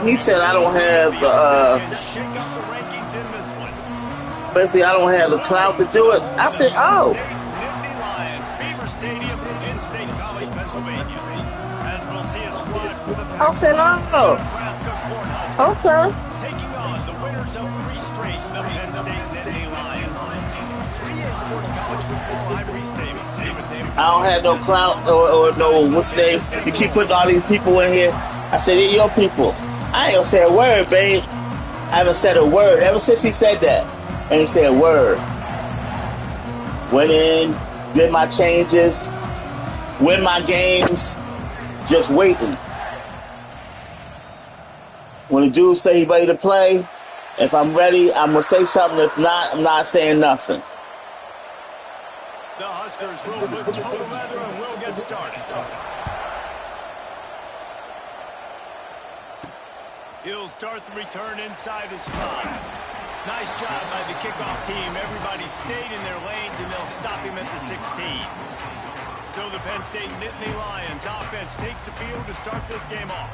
he said I don't have basically I don't have the clout to do it. I said, oh. I said, oh. Okay. Taking on the winners of 3 straight, the Penn State Nittany Lions. Sports College Football, I'm Reese Davis. I don't have no clout or no what's the name. You keep putting all these people in here. I said, they're your people. I ain't gonna say a word, babe. I haven't said a word ever since he said that. And he said a word. Went in, did my changes, win my games, just waiting. When the dude say he's ready to play, if I'm ready, I'm going to say something. If not, I'm not saying nothing. The Huskers will put total weather and we'll get started. He'll start the return inside his 5. Nice job by the kickoff team. Everybody stayed in their lanes and they'll stop him at the 16. So the Penn State Nittany Lions offense takes the field to start this game off.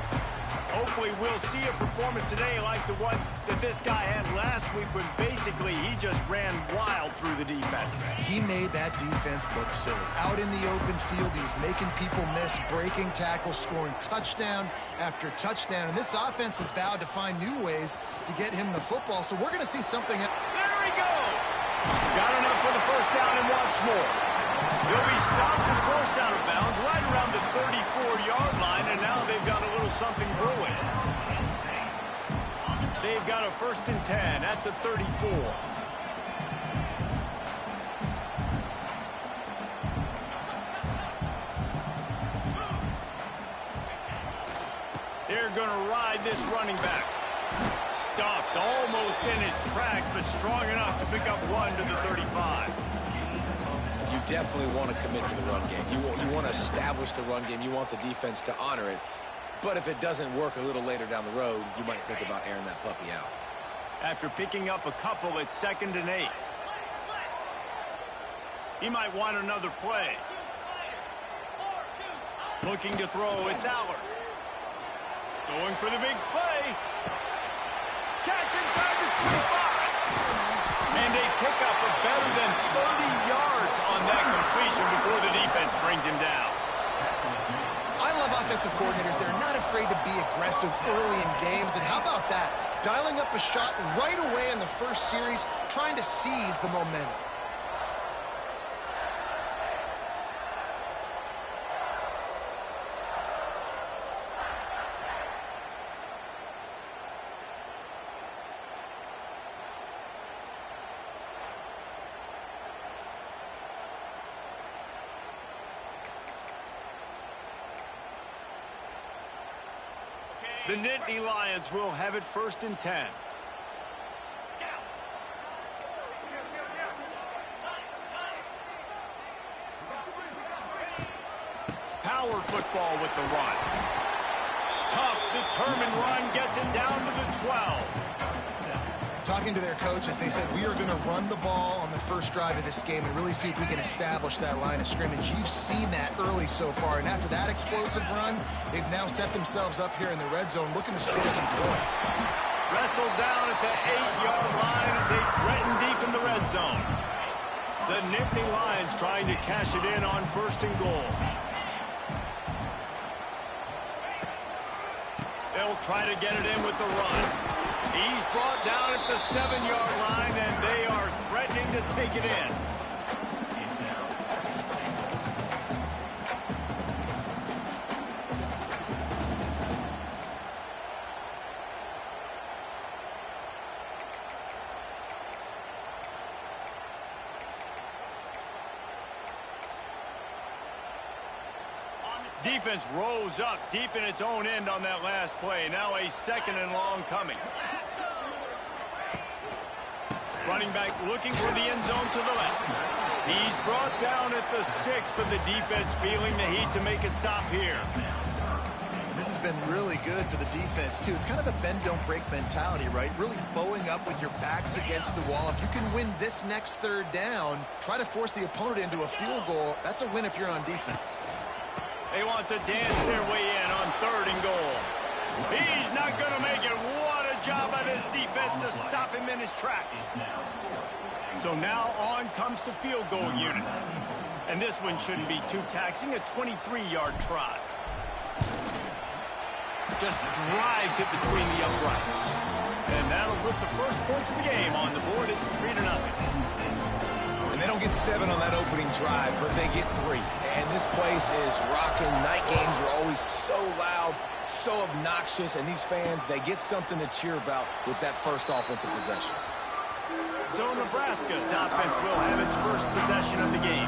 Hopefully we'll see a performance today like the one that this guy had last week when basically he just ran wild through the defense. He made that defense look silly. Out in the open field, he was making people miss, breaking tackles, scoring touchdown after touchdown. And this offense has vowed to find new ways to get him the football. So we're going to see something. There he goes. Got enough for the first down and wants more. He'll be stopped and forced out of bounds right around the 34-yard line, and now they've got a little something brewing. They've got a 1st and 10 at the 34. They're going to ride this running back. Stuffed almost in his tracks, but strong enough to pick up 1 to the 35. You definitely want to commit to the run game. You want to establish the run game. You want the defense to honor it. But if it doesn't work a little later down the road, you might think about airing that puppy out. After picking up a couple, it's 2nd and 8. He might want another play. Looking to throw, it's Allard. Going for the big play. Catch inside the 25. And a pickup of better than 30 yards on that completion before the defense brings him down. I love offensive coordinators. They're not afraid to be aggressive early in games. And how about that? Dialing up a shot right away in the first series, trying to seize the momentum. The Nittany Lions will have it 1st and 10. Power football with the run. Tough, determined run gets it down to the 12. Talking to their coaches, they said, we are going to run the ball on the first drive of this game and really see if we can establish that line of scrimmage. You've seen that early so far, and after that explosive run, they've now set themselves up here in the red zone looking to score some points. Wrestled down at the 8-yard line as they threaten deep in the red zone. The Nittany Lions trying to cash it in on 1st and goal. They'll try to get it in with the run. He's brought down at the 7-yard line, and they are threatening to take it in. Defense rose up deep in its own end on that last play. Now a 2nd and long coming. Running back looking for the end zone to the left. He's brought down at the 6, but the defense feeling the heat to make a stop here. This has been really good for the defense, too. It's kind of a bend-don't-break mentality, right? Really bowing up with your backs against the wall. If you can win this next 3rd down, try to force the opponent into a field goal. That's a win if you're on defense. They want to dance their way in on 3rd and goal. He's not going to make it. What a job by this defense to stop him in his tracks. So now on comes the field goal unit. And this one shouldn't be too taxing, a 23-yard try. Just drives it between the uprights. And that'll put the first points of the game on the board. It's 3-0. And they don't get 7 on that opening drive, but they get 3. And this place is rocking. Night games are always so loud, so obnoxious, and these fans, they get something to cheer about with that first offensive possession. So Nebraska's offense will have its first possession of the game.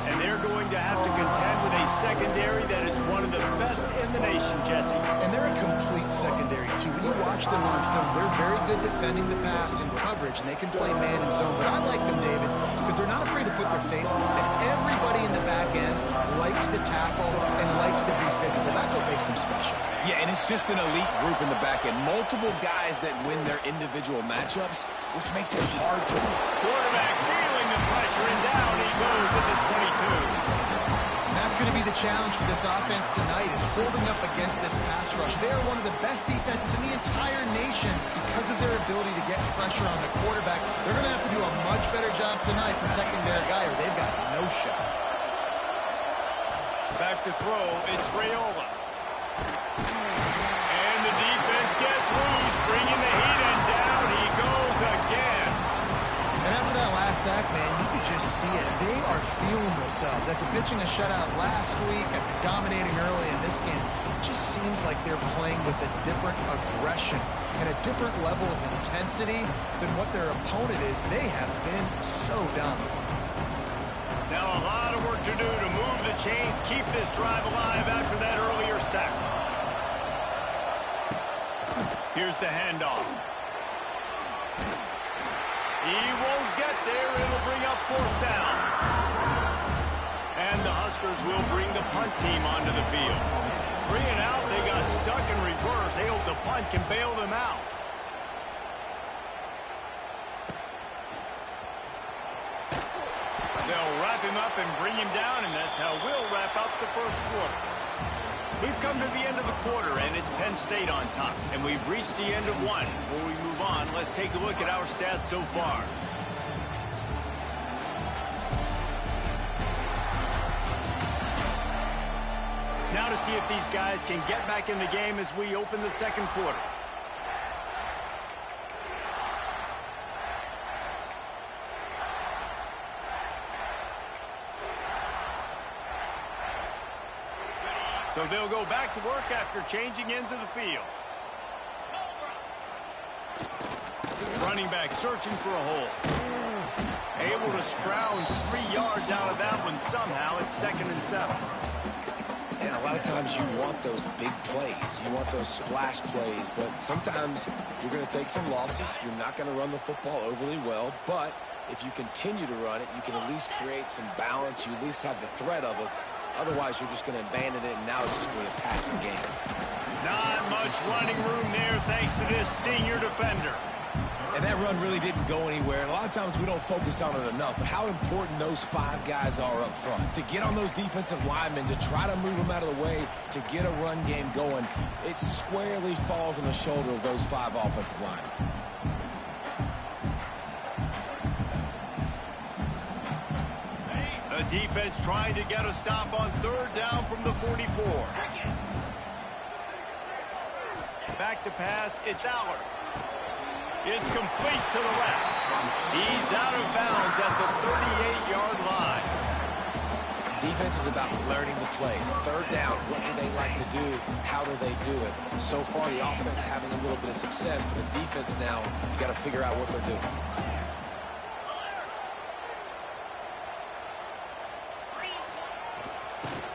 And they're going to have to contend with a secondary that is one of the best in the nation, Jesse. And they're a complete secondary, too. When you watch them on film, they're very good defending the pass and coverage, and they can play man and zone. But I like them, David, because they're not afraid to put their face in the fit. Everybody in the back end likes to tackle and likes to be physical. That's what makes them special. Yeah, and it's just an elite group in the back end. Multiple guys that win their individual matchups, which makes it hard to... Quarterback feeling the pressure, and down he goes at the 22. And that's going to be the challenge for this offense tonight, is holding up against this pass rush. They are one of the best defenses in the entire nation because of their ability to get pressure on the quarterback. They're going to have to do a much better job tonight protecting their guy, or they've got no shot. Back to throw, it's Raiola. And the defense gets loose, bringing the heat, and down he goes again. And after that last sack, man, you could just see it. They are feeling themselves. After pitching a shutout last week, after dominating early in this game, it just seems like they're playing with a different aggression and a different level of intensity than what their opponent is. They have been so dominant. Now a lot of work to do to move the chains, keep this drive alive after that earlier sack. Here's the handoff. He won't get there. It'll bring up 4th down. And the Huskers will bring the punt team onto the field. 3 and out, they got stuck in reverse. They hope the punt can bail them out. They'll wrap him up and bring him down, and that's how we'll wrap up the first quarter. We've come to the end of the quarter, and it's Penn State on top. And we've reached the end of one. Before we move on, let's take a look at our stats so far. Now to see if these guys can get back in the game as we open the second quarter. So they'll go back to work after changing into the field. Running back searching for a hole. Able to scrounge 3 yards out of that one somehow. It's 2nd and 7. And a lot of times you want those big plays. You want those splash plays. But sometimes you're going to take some losses. You're not going to run the football overly well. But if you continue to run it, you can at least create some balance. You at least have the threat of it. Otherwise, you're just going to abandon it, and now it's just going to be a passing game. Not much running room there thanks to this senior defender. And that run really didn't go anywhere. And a lot of times we don't focus on it enough. But how important those 5 guys are up front. To get on those defensive linemen, to try to move them out of the way, to get a run game going, it squarely falls on the shoulder of those 5 offensive linemen. The defense trying to get a stop on 3rd down from the 44. Back to pass, it's Aller. It's complete to the left. He's out of bounds at the 38-yard line. Defense is about learning the plays. 3rd down, what do they like to do? How do they do it? So far, the offense having a little bit of success, but the defense now, you got to figure out what they're doing.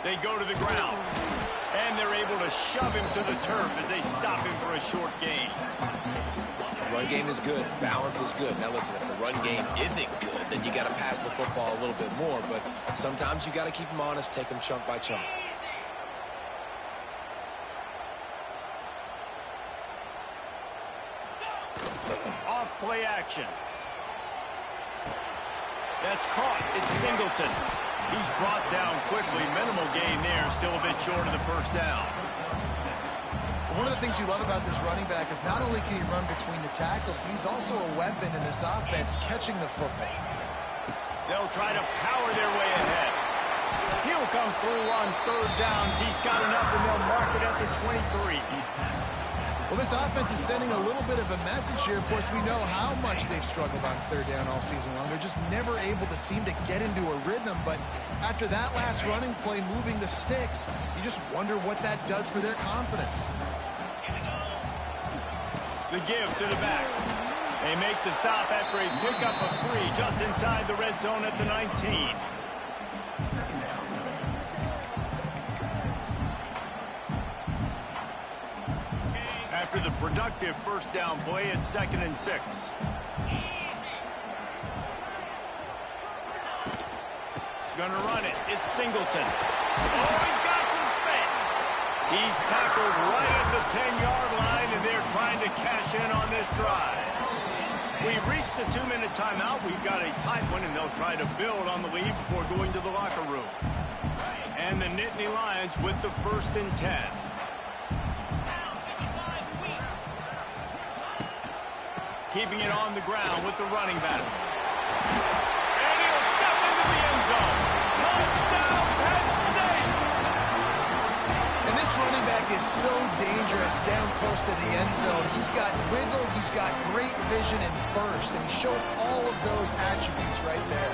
They go to the ground, and they're able to shove him to the turf as they stop him for a short gain. The run game is good. Balance is good. Now, listen, if the run game isn't good, then you got to pass the football a little bit more. But sometimes you got to keep them honest, take them chunk by chunk. Off play action. That's caught. It's Singleton. He's brought down quickly. Minimal gain there. Still a bit short of the 1st down. One of the things you love about this running back is not only can he run between the tackles, but he's also a weapon in this offense catching the football. They'll try to power their way ahead. He'll come through on third downs. He's got enough, and they'll mark it at the 23. Well, this offense is sending a little bit of a message here. Of course, we know how much they've struggled on third down all season long. They're just never able to seem to get into a rhythm. But after that last running play, moving the sticks, you just wonder what that does for their confidence. The give to the back. They make the stop after a pickup of 3 just inside the red zone at the 19. After the productive first down play, it's 2nd and 6. Gonna run it. It's Singleton. Oh, he's got some space. He's tackled right at the 10-yard line, and they're trying to cash in on this drive. We've reached the 2-minute timeout. We've got a tight one, and they'll try to build on the lead before going to the locker room. And the Nittany Lions with the 1st and 10. Keeping it on the ground with the running back. And he'll step into the end zone. Touchdown, Penn State! And this running back is so dangerous down close to the end zone. He's got wiggle, he's got great vision and burst, and he showed all of those attributes right there.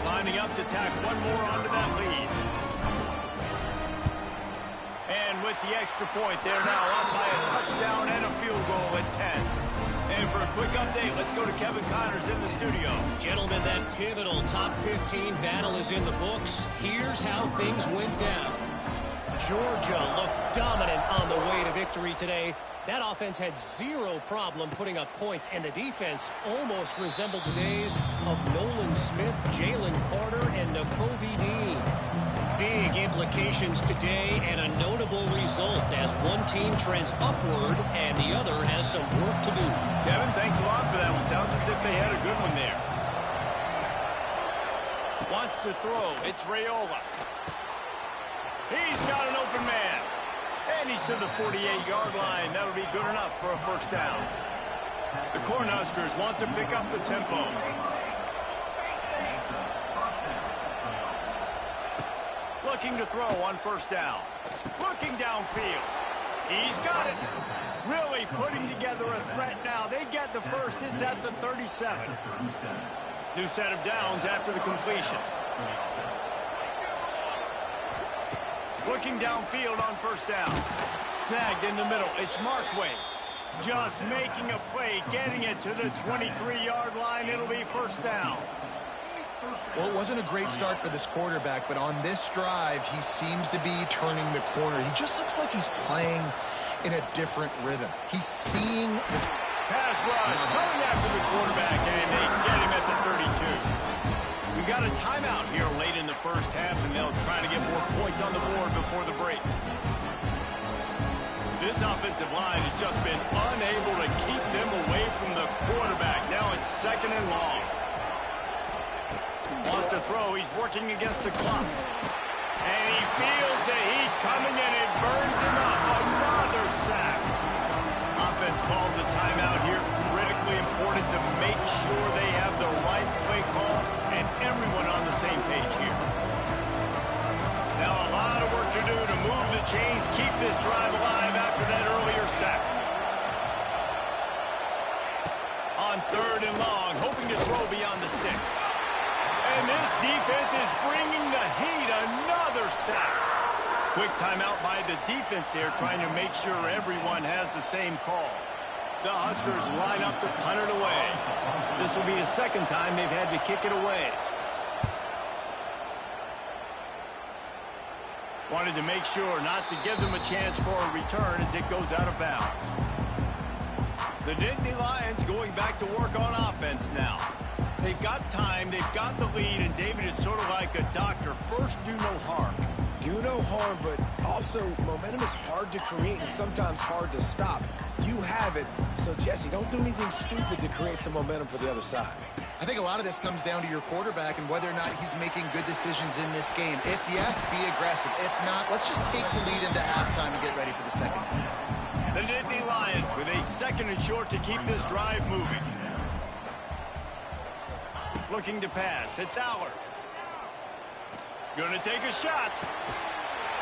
Lining up to tack one more onto that lead. And with the extra point, they're now up by a touchdown and a field goal at 10. And for a quick update, let's go to Kevin Connors in the studio. Gentlemen, that pivotal top 15 battle is in the books. Here's how things went down. Georgia looked dominant on the way to victory today. That offense had zero problem putting up points, and the defense almost resembled the days of Nolan Smith, Jalen Carter, and Nakobe Dean. Big implications today and a notable result as one team trends upward and the other has some work to do. Kevin, thanks a lot for that one. Sounds as if they had a good one there. Wants to throw. It's Raiola. He's got an open man. And he's to the 48-yard line. That'll be good enough for a first down. The Cornhuskers want to pick up the tempo. Looking to throw on first down. Looking downfield. He's got it. Really putting together a threat now. They get the first. It's at the 37. New set of downs after the completion. Looking downfield on first down. Snagged in the middle. It's Markway. Just making a play, getting it to the 23-yard line. It'll be first down. Well, it wasn't a great start for this quarterback, but on this drive, he seems to be turning the corner. He just looks like he's playing in a different rhythm. He's seeing the pass rush coming after the quarterback, and they get him at the 32. We got a timeout here late in the first half, and they'll try to get more points on the board before the break. This offensive line has just been unable to keep them away from the quarterback. Now it's 2nd and long. Wants to throw. He's working against the clock. And he feels the heat coming, and it burns him up. Another sack. Offense calls a timeout here. Critically important to make sure they have the right play call and everyone on the same page here. Now a lot of work to do to move the chains, keep this drive alive after that earlier sack. On 3rd and long, hoping to throw beyond the sticks. And this defense is bringing the heat. Another sack. Quick timeout by the defense there, trying to make sure everyone has the same call. The Huskers line up to punt it away. This will be the 2nd time they've had to kick it away. Wanted to make sure not to give them a chance for a return as it goes out of bounds. The Nittany Lions going back to work on offense now. They've got time, they've got the lead, and David is sort of like a doctor. First, do no harm. Do no harm, but also momentum is hard to create and sometimes hard to stop. You have it, so Jesse, don't do anything stupid to create some momentum for the other side. I think a lot of this comes down to your quarterback and whether or not he's making good decisions in this game. If yes, be aggressive. If not, let's just take the lead into halftime and get ready for the second half. The Nittany Lions with a 2nd and short to keep this drive moving. Looking to pass. It's Aller. Gonna take a shot.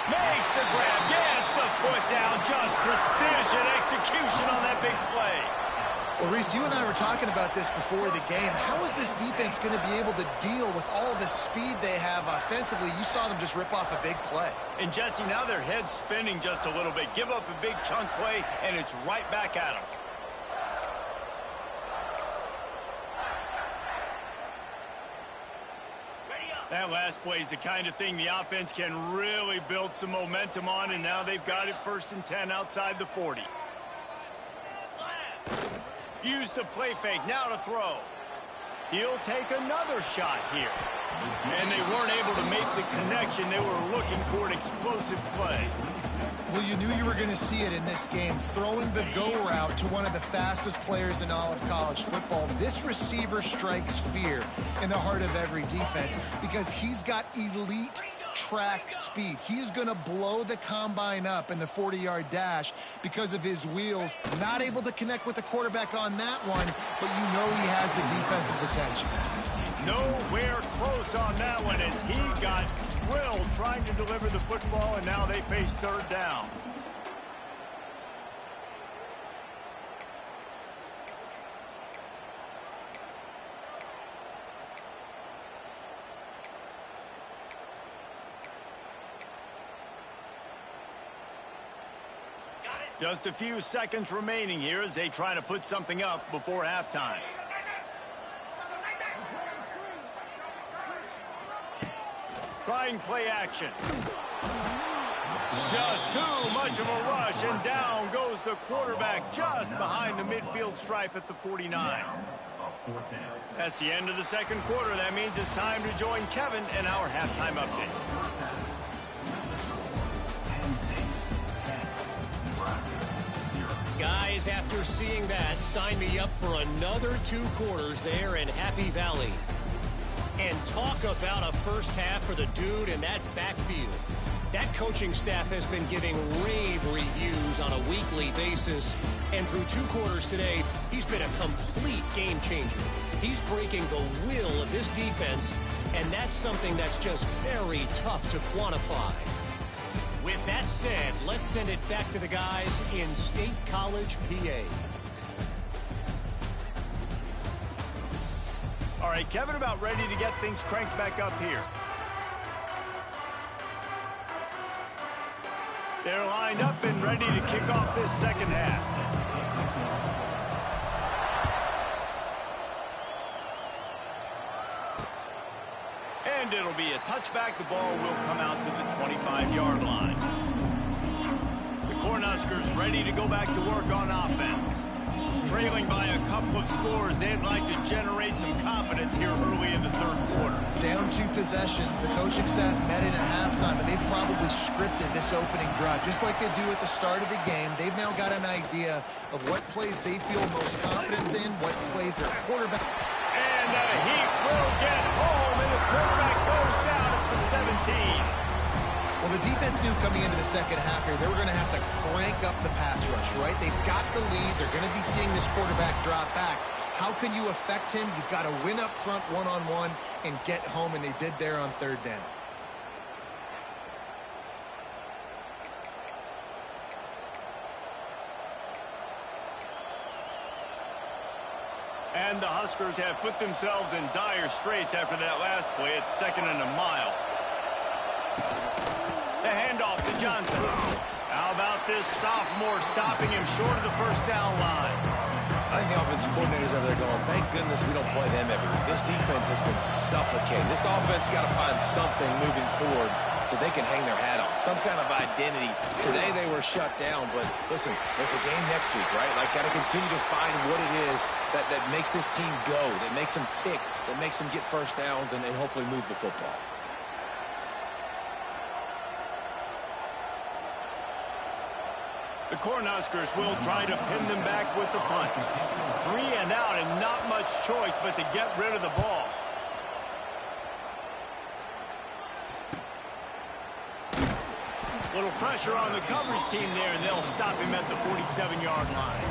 Makes the grab. Gets the foot down. Just precision execution on that big play. Well, Reese, you and I were talking about this before the game. How is this defense going to be able to deal with all the speed they have offensively? You saw them just rip off a big play. And, Jesse, now their head's spinning just a little bit. Give up a big chunk play, and it's right back at them. That last play is the kind of thing the offense can really build some momentum on, and now they've got it 1st and 10 outside the 40. Use the play fake, now to throw. He'll take another shot here. And they weren't able to make the connection. They were looking for an explosive play. Well, you knew you were going to see it in this game. Throwing the go route to one of the fastest players in all of college football. This receiver strikes fear in the heart of every defense because he's got elite track speed. He's going to blow the combine up in the 40-yard dash because of his wheels. Not able to connect with the quarterback on that one, but you know he has the defense's attention. Nowhere close on that one as he got drilled trying to deliver the football, and now they face 3rd down. Just a few seconds remaining here as they try to put something up before halftime. Trying play action. Just too much of a rush, and down goes the quarterback just behind the midfield stripe at the 49. That's the end of the 2nd quarter. That means it's time to join Kevin in our halftime update. Guys, after seeing that, sign me up for another 2 quarters there in Happy Valley. And talk about a first half for the dude in that backfield. That coaching staff has been giving rave reviews on a weekly basis. And through 2 quarters today, he's been a complete game changer. He's breaking the will of this defense, and that's something that's just very tough to quantify. With that said, let's send it back to the guys in State College, PA. All right, Kevin, about ready to get things cranked back up here. They're lined up and ready to kick off this 2nd half. And it'll be a touchback. The ball will come out to the 25-yard line. The Cornhuskers ready to go back to work on offense. Trailing by a couple of scores, they'd like to generate some confidence here early in the 3rd quarter. Down 2 possessions, the coaching staff met in at halftime, and they've probably scripted this opening drive. Just like they do at the start of the game, they've now got an idea of what plays they feel most confident in, what plays their quarterback. And the heat will get home, and the quarterback goes down at the 17. Well, the defense knew coming into the 2nd half here, they were going to have to crank up the pass rush, right? They've got the lead. They're going to be seeing this quarterback drop back. How can you affect him? You've got to win up front one-on-one and get home, and they did there on 3rd down. And the Huskers have put themselves in dire straits after that last play. It's 2nd and a mile. The handoff to Johnson. How about this sophomore stopping him short of the 1st down line? I think the offensive coordinators over there going, thank goodness we don't play them every week. This defense has been suffocating. This offense got to find something moving forward that they can hang their hat on, some kind of identity. Today they were shut down, but listen, there's a game next week, right? Like, got to continue to find what it is that makes this team go, that makes them tick, that makes them get 1st downs and hopefully move the football. The Cornhuskers will try to pin them back with the punt. 3 and out and not much choice but to get rid of the ball. Little pressure on the coverage team there, and they'll stop him at the 47-yard line.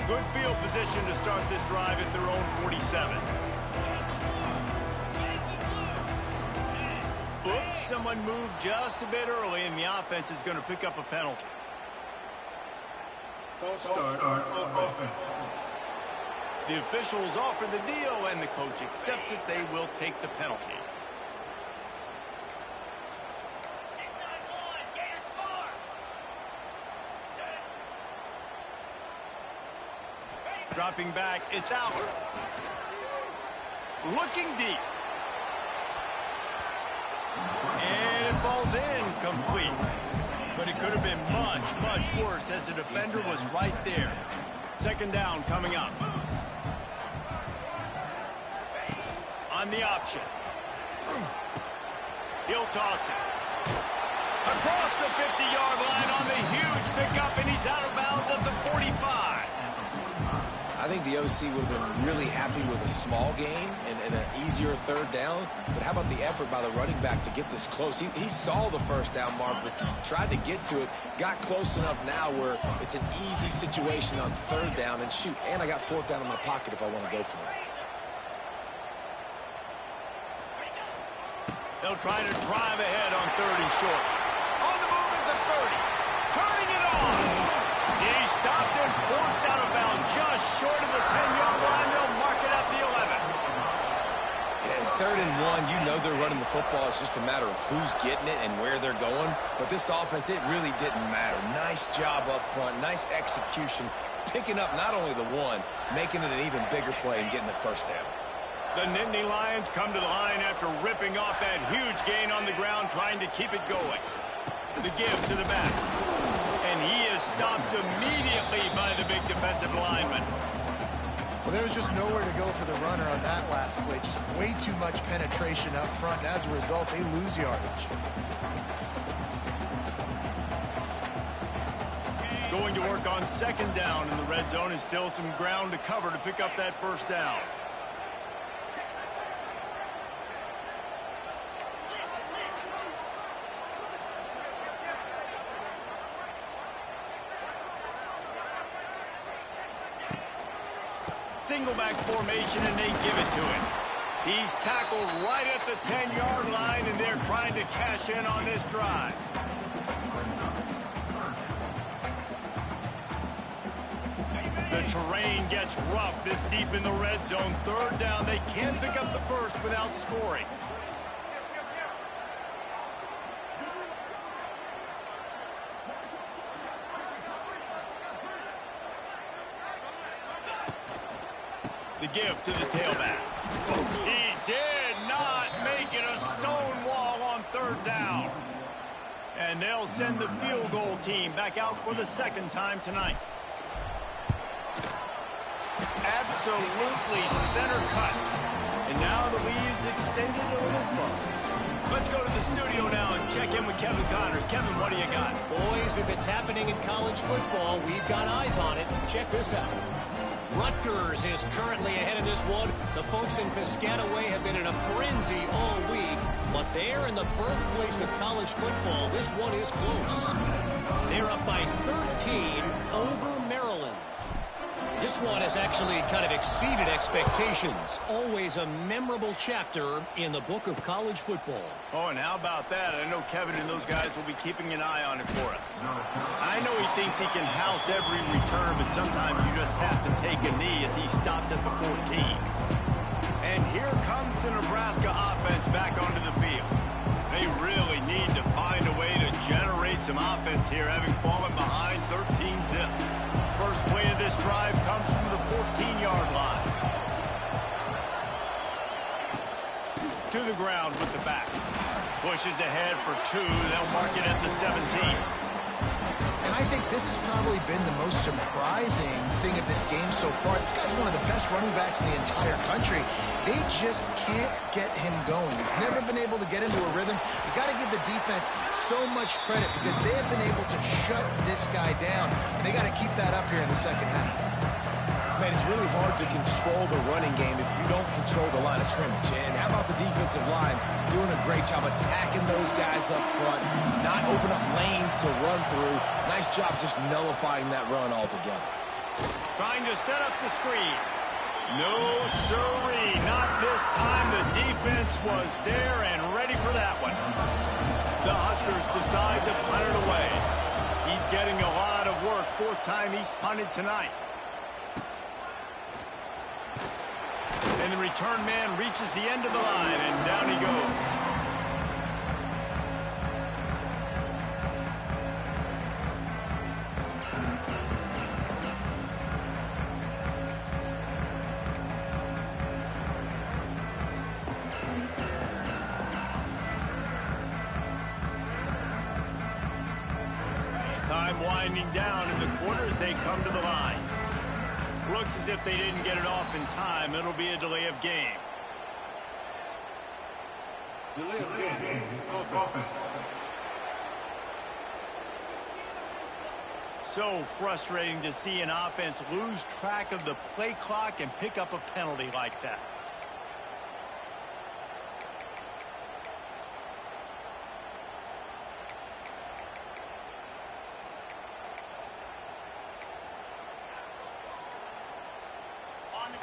Good field position to start this drive at their own 47. Oops, someone moved just a bit early, and the offense is going to pick up a penalty. False start on offense. The officials offer the deal, and the coach accepts it. They will take the penalty. Dropping back, it's out. Looking deep. And it falls in, complete. But it could have been much, much worse as the defender was right there. Second down coming up. On the option. He'll toss it. Across the 50-yard line on the huge pickup, and he's out of bounds at the 45. I think the OC would have been really happy with a small gain and an easier third down. But how about the effort by the running back to get this close? He saw the first down marker, tried to get to it, got close enough now where it's an easy situation on third down. And shoot, and I got fourth down in my pocket if I want to go for it. They'll try to drive ahead on 3rd and short. On the move at the 30. Turning it on. He stopped and forced out of bounds just short of the 10-yard line. They'll mark it at the 11. Yeah, 3rd and 1, you know they're running the football. It's just a matter of who's getting it and where they're going. But this offense, it really didn't matter. Nice job up front, nice execution, picking up not only the one, making it an even bigger play and getting the first down. The Nittany Lions come to the line after ripping off that huge gain on the ground, trying to keep it going. The give to the back. And he is stopped immediately by the big defensive lineman. Well, there was just nowhere to go for the runner on that last play. Just way too much penetration up front. And as a result, they lose yardage. Going to work on 2nd down in the red zone, and still some ground to cover to pick up that first down. Single back formation, and they give it to him. He's tackled right at the 10-yard line, and they're trying to cash in on this drive. The terrain gets rough this deep in the red zone. 3rd down, they can't pick up the first without scoring. The give to the tailback. He did not make it a stone wall on 3rd down. And they'll send the field goal team back out for the 2nd time tonight. Absolutely center cut. And now the lead's extended a little further. Let's go to the studio now and check in with Kevin Connors. Kevin, what do you got? Boys, if it's happening in college football, we've got eyes on it. Check this out. Rutgers is currently ahead of this one. The folks in Piscataway have been in a frenzy all week, but they're in the birthplace of college football. This one is close. They're up by 13 over Maryland. This one has actually kind of exceeded expectations. Always a memorable chapter in the book of college football. Oh, and how about that? I know Kevin and those guys will be keeping an eye on it for us. I know he thinks he can house every return, but sometimes you just have to take a knee as he stopped at the 14. And here comes the Nebraska offense back onto the field. They really need to find a way to generate some offense here, having fallen behind 13-zip. First play of this drive comes from the 14-yard line. To the ground with the back. Pushes ahead for 2. They'll mark it at the 17. And I think this has probably been the most surprising thing of this game so far. This guy's one of the best running backs in the entire country. They just can't get him going. He's never been able to get into a rhythm. You got to give the defense so much credit because they have been able to shut this guy down, and they got to keep that up here in the second half. Man, it's really hard to control the running game if you don't control the line of scrimmage. And how about the defensive line doing a great job attacking those guys up front, not open up lanes to run through. Nice job just nullifying that run altogether. Trying to set up the screen. No, sirree. Not this time. The defense was there and ready for that one. The Huskers decide to punt it away. He's getting a lot of work. Fourth time he's punted tonight. And the return man reaches the end of the line, and down he goes. Time winding down in the quarter as they come to the line. Looks as if they didn't get it off in time. It'll be a delay of game. Delay of game. Offense. So frustrating to see an offense lose track of the play clock and pick up a penalty like that.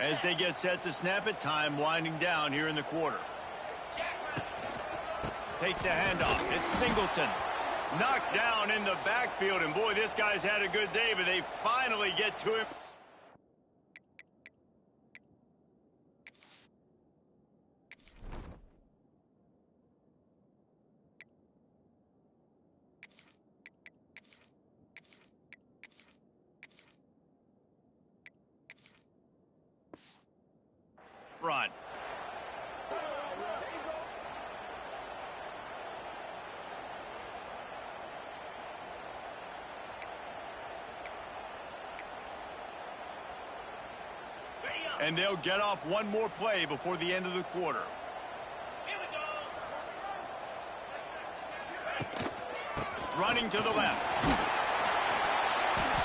As they get set to snap it, time winding down here in the quarter. Takes the handoff. It's Singleton. Knocked down in the backfield, and boy, this guy's had a good day, but they finally get to him. Run. And they'll get off one more play before the end of the quarter. Running to the left.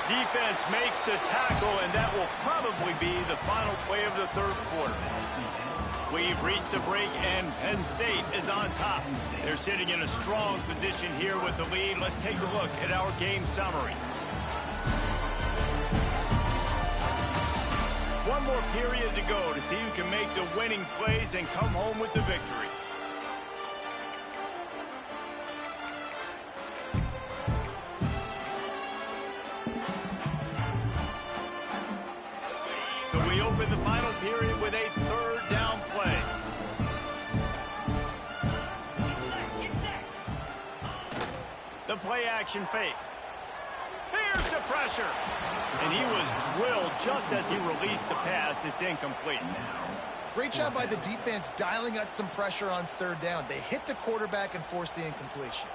Defense makes the tackle, and that will probably be the final play of the third quarter. We've reached a break, and Penn State is on top. They're sitting in a strong position here with the lead. Let's take a look at our game summary. One more period to go to see who can make the winning plays and come home with the victory. So we open the final period with a third down play. The play action fake. Here's the pressure. And he was drilled just as he released the pass. It's incomplete. Great job by the defense dialing up some pressure on third down. They hit the quarterback and forced the incompletion.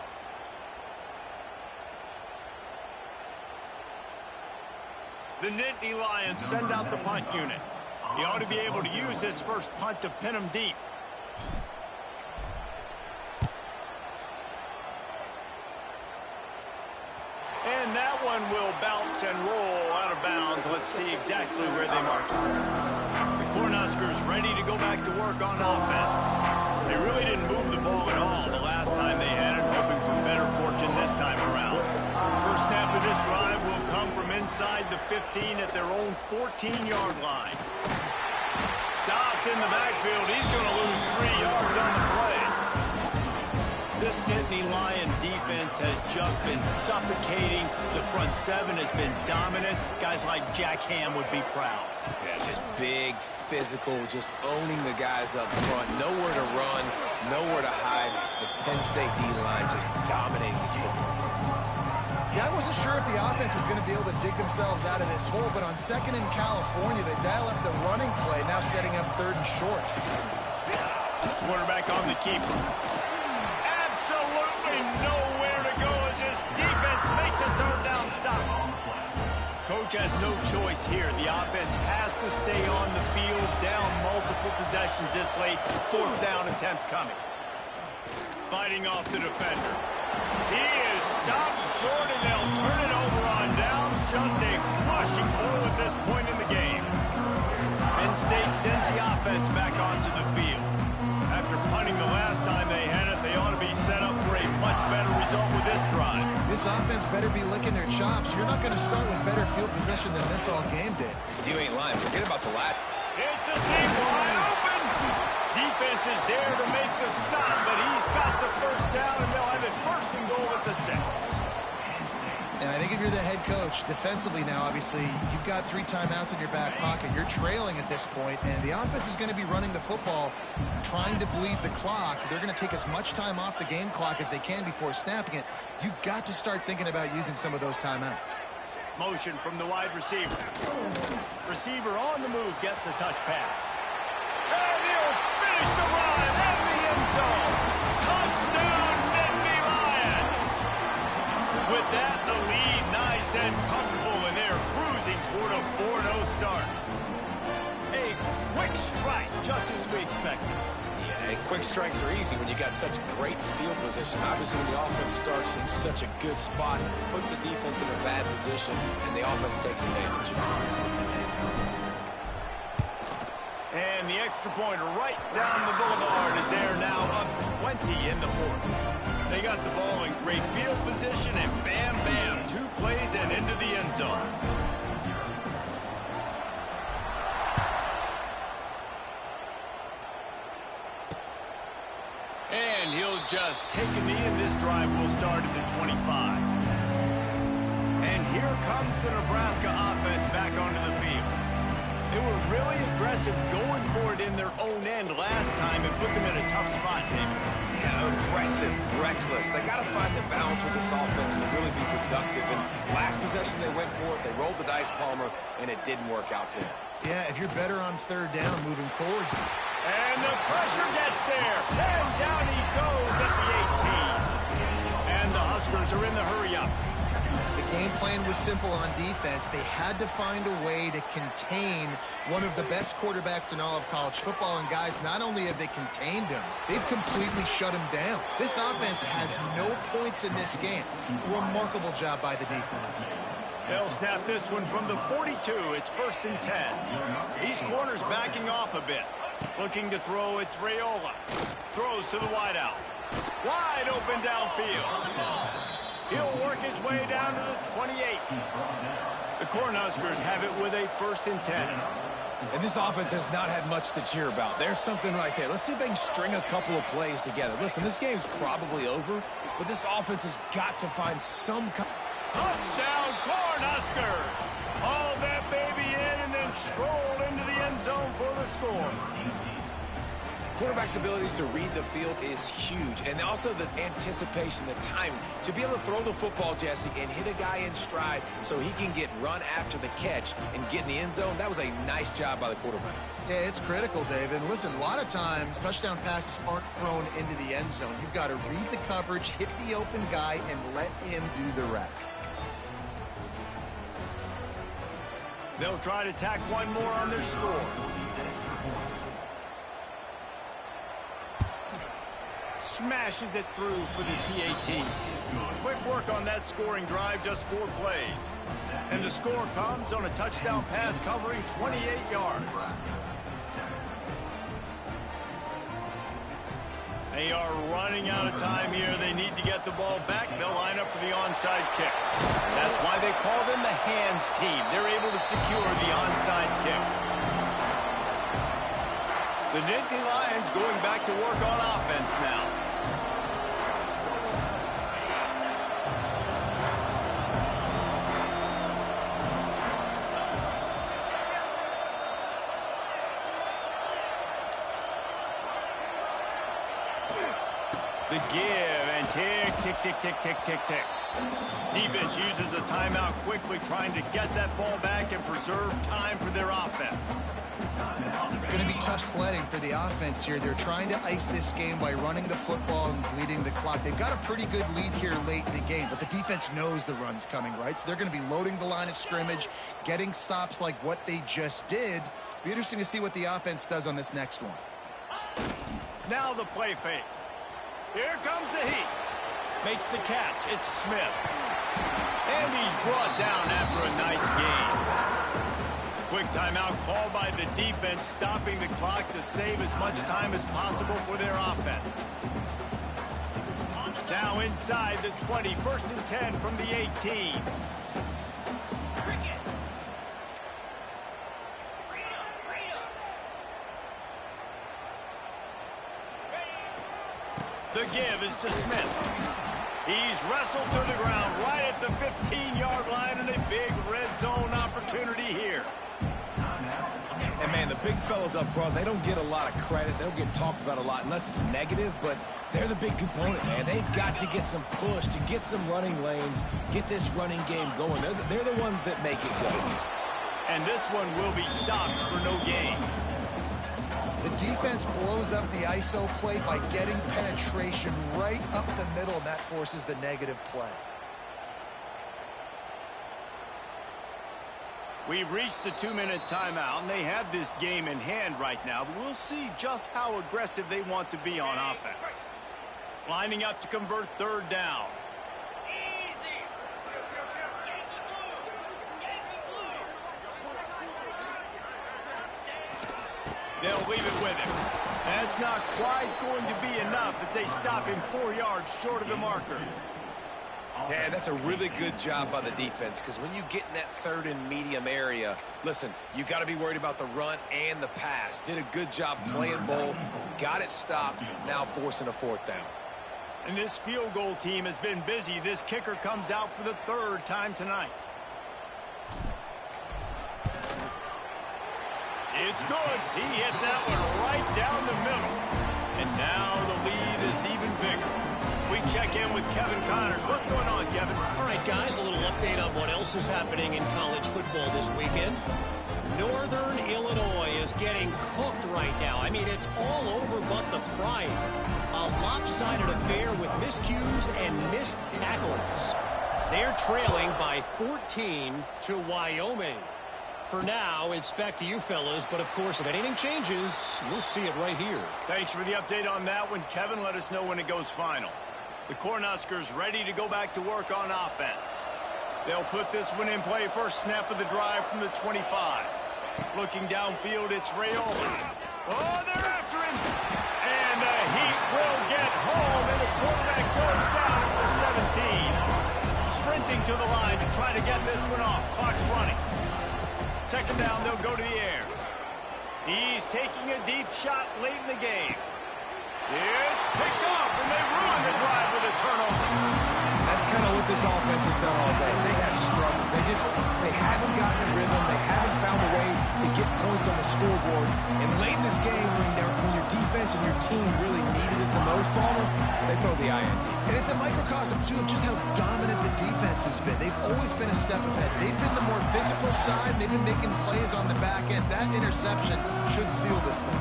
The Nittany Lions send out the punt unit. He ought to be able to use this first punt to pin him deep. And that one will bounce and roll out of bounds. Let's see exactly where they mark it. The Cornhuskers ready to go back to work on offense. They really didn't move the ball at all the last time they had it, hoping for better fortune this time around. First snap of this drive will come from inside the 15 at their own 14-yard line. Stopped in the backfield. He's going to lose 3 yards on the play. This Nittany Lion defense has just been suffocating. The front seven has been dominant. Guys like Jack Ham would be proud. Yeah, just big, physical, just owning the guys up front. Nowhere to run, nowhere to hide. The Penn State D-line just dominating this football game. Yeah, I wasn't sure if the offense was going to be able to dig themselves out of this hole, but on second in California, they dial up the running play, now setting up third and short. Quarterback on the keeper. Absolutely nowhere to go as this defense makes a third down stop. coach has no choice here. The offense has to stay on the field, down multiple possessions this late. Fourth down attempt coming. Fighting off the defender. He is stopped short, and they'll turn it over on downs. Just a rushing blow at this point in the game. Penn State sends the offense back onto the field. After punting the last time they had it, they ought to be set up for a much better result with this drive. This offense better be licking their chops. You're not going to start with better field possession than this all game did. You ain't lying. Forget about the lat. It's a seam wide open. Defense is there to make the stop, but he's got the first down, and they'll have it first and goal at the 6. And I think if you're the head coach, defensively now, obviously, you've got 3 timeouts in your back pocket. You're trailing at this point, and the offense is going to be running the football, trying to bleed the clock. They're going to take as much time off the game clock as they can before snapping it. You've got to start thinking about using some of those timeouts. Motion from the wide receiver. Receiver on the move gets the touch pass. And he'll finish the run in the end zone. Touchdown, Nittany Lions. With that, the lead nice and comfortable, and they're cruising toward a 4-0 start. A quick strike, just as we expected. Yeah, quick strikes are easy when you got such great field position. Obviously, when the offense starts in such a good spot, puts the defense in a bad position, and the offense takes advantage. And the extra point right down the boulevard is there now, up 20 in the 4th. They got the ball in great field position, and bam, bam, 2 plays and into the end zone. And he'll just take a knee, and this drive will start at the 25. And here comes the Nebraska offense back onto the field. They were really aggressive going for it in their own end last time and put them in a tough spot, David. Yeah, aggressive, reckless. They got to find the balance with this offense to really be productive. And last possession they went for it, they rolled the dice, Palmer, and it didn't work out for them. Yeah, if you're better on 3rd down moving forward. And the pressure gets there. And down he goes at the 18. And the Huskers are in the hurry-up. The game plan was simple on defense. They had to find a way to contain one of the best quarterbacks in all of college football. And guys, not only have they contained him, they've completely shut him down. This offense has no points in this game. Remarkable job by the defense. They'll snap this one from the 42. It's 1st and 10. These corners backing off a bit. Looking to throw, it's Raiola. Throws to the wideout. Wide open downfield. He'll work his way down to the 28. The Cornhuskers have it with a 1st and 10. And this offense has not had much to cheer about. There's something right there. Let's see if they can string a couple of plays together. Listen, this game's probably over, but this offense has got to find some kind. Touchdown, Cornhuskers! Haul that baby in and then stroll into the end zone for the score. Quarterback's abilities to read the field is huge, and also the anticipation, the timing. To be able to throw the football, Jesse, and hit a guy in stride so he can get run after the catch and get in the end zone, that was a nice job by the quarterback. Yeah, it's critical, David. Listen, a lot of times touchdown passes aren't thrown into the end zone. You've got to read the coverage, hit the open guy, and let him do the rest. They'll try to tack one more on their score. Smashes it through for the PAT. Quick work on that scoring drive, just 4 plays. And the score comes on a touchdown pass covering 28 yards. They are running out of time here. They need to get the ball back. They'll line up for the onside kick. That's why they call them the hands team. They're able to secure the onside kick. The Nittany Lions going back to work on offense now. The give and tick, tick, tick, tick, tick, tick, tick. Defense uses a timeout quickly, trying to get that ball back and preserve time for their offense. It's going to be tough sledding for the offense here. They're trying to ice this game by running the football and bleeding the clock. They've got a pretty good lead here late in the game, but the defense knows the run's coming, right? So they're going to be loading the line of scrimmage, getting stops like what they just did. Be interesting to see what the offense does on this next one. Now the play fake. Here comes the heat. Makes the catch. It's Smith. And he's brought down after a nice gain. Quick timeout called by the defense, stopping the clock to save as much time as possible for their offense. Now inside the 20, 1st and 10 from the 18. The give is to Smith. He's wrestled to the ground right at the 15-yard line, and a big red zone opportunity here. And, man, the big fellas up front, they don't get a lot of credit. They don't get talked about a lot unless it's negative, but they're the big component, man. They've got to get some push, to get some running lanes, get this running game going. They're the ones that make it go. And this one will be stopped for no gain. The defense blows up the ISO play by getting penetration right up the middle, and that forces the negative play. We've reached the 2-minute timeout, and they have this game in hand right now, but we'll see just how aggressive they want to be on offense. Lining up to convert 3rd down. They'll leave it with him. That's not quite going to be enough as they stop him 4 yards short of the marker. Yeah, that's a really good job by the defense, because when you get in that 3rd and medium area, listen, you got to be worried about the run and the pass. Did a good job playing both, got it stopped, now forcing a 4th down. And this field goal team has been busy. This kicker comes out for the 3rd time tonight. It's good. He hit that one right down the middle. And now the lead is even bigger. We check in with Kevin Connors. What's going on, Kevin? All right, guys, a little update on what else is happening in college football this weekend. Northern Illinois is getting cooked right now. I mean, it's all over but the frying. A lopsided affair with miscues and missed tackles. They're trailing by 14 to Wyoming. For now, it's back to you fellas, but of course, if anything changes, you'll see it right here. Thanks for the update on that one, Kevin. Let us know when it goes final. The Cornhuskers ready to go back to work on offense. They'll put this one in play. First snap of the drive from the 25. Looking downfield, it's Rayola. Oh, they're after him. And the Heat will get home, and the quarterback goes down at the 17. Sprinting to the line to try to get this one off. Clock's running. 2nd down, they'll go to the air. He's taking a deep shot late in the game. It's picked off, and they ruin the drive with a turnover. That's kind of what this offense has done all day. They have struggled. They haven't gotten a rhythm. They haven't found a way to get points on the scoreboard. And late in this game, when your defense and your team really needed it the most, Palmer, they throw the INT. And it's a microcosm, too, of just how dominant the defense has been. They've always been a step ahead. They've been the more physical side. They've been making plays on the back end. That interception should seal this thing.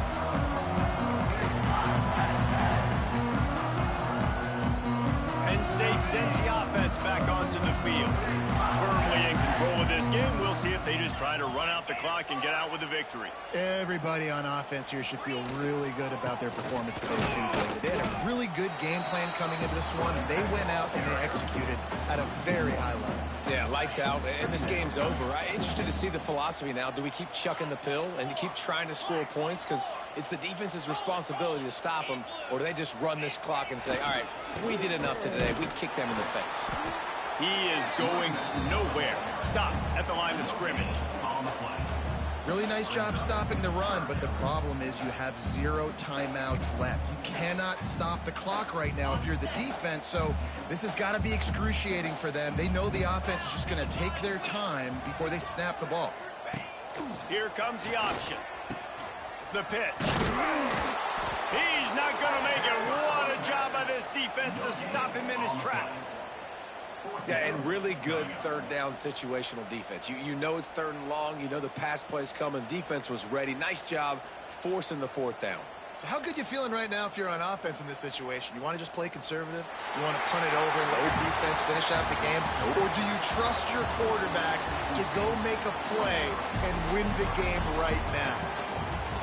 Penn State sends the offense back onto the field. Firmly in control of this game. We'll see if they just try to run out the clock and get out with a victory. Everybody on offense here should feel really good about their performance today, too, David. They had a really good game plan coming into this one, and they went out and they executed at a very high level. Yeah, lights out, and this game's over. I'm interested to see the philosophy now. Do we keep chucking the pill and keep trying to score points because it's the defense's responsibility to stop them, or do they just run this clock and say, all right, we did enough today. We kicked them in the face. He is going nowhere. Stop at the line of scrimmage. Really nice job stopping the run, but the problem is you have 0 timeouts left. You cannot stop the clock right now if you're the defense, so this has got to be excruciating for them. They know the offense is just going to take their time before they snap the ball. Here comes the option. The pitch. He's not going to make it. What a job by this defense to stop him in his tracks. Yeah, and really good third down situational defense. You know it's third and long. You know the pass play's coming. Defense was ready. Nice job forcing the fourth down. So how good you feeling right now if you're on offense in this situation? You want to just play conservative? You want to punt it over and let your defense finish out the game? Or do you trust your quarterback to go make a play and win the game right now?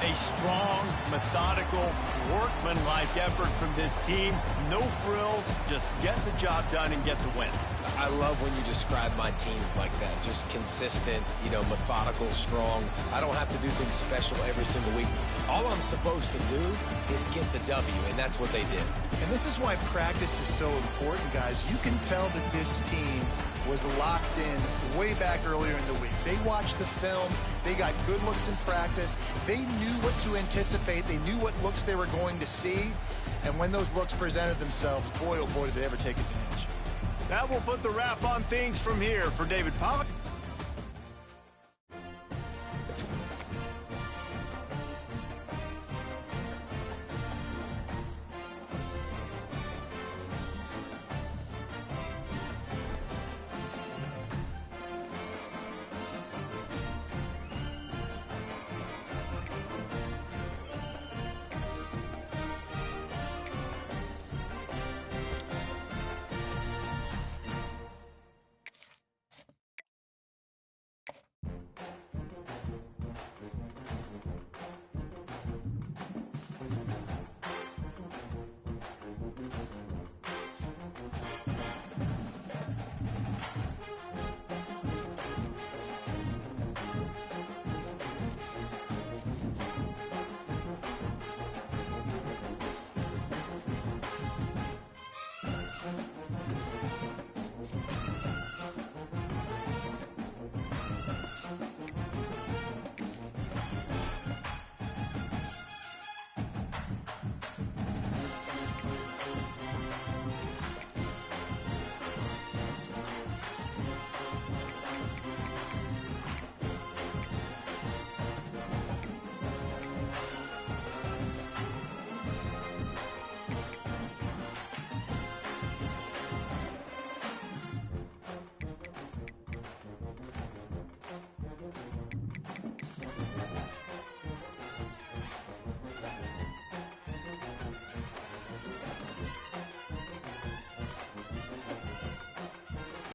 A strong, methodical, workmanlike effort from this team. No frills, just get the job done and get the win. I love when you describe my teams like that. Just consistent, methodical, strong. I don't have to do things special every single week. All I'm supposed to do is get the W, and that's what they did. And this is why practice is so important, guys. You can tell that this team was locked in way back earlier in the week. They watched the film. They got good looks in practice. They knew what to anticipate. They knew what looks they were going to see. And when those looks presented themselves, boy, oh boy, did they ever take advantage. That will put the wrap on things from here. For David Pollack,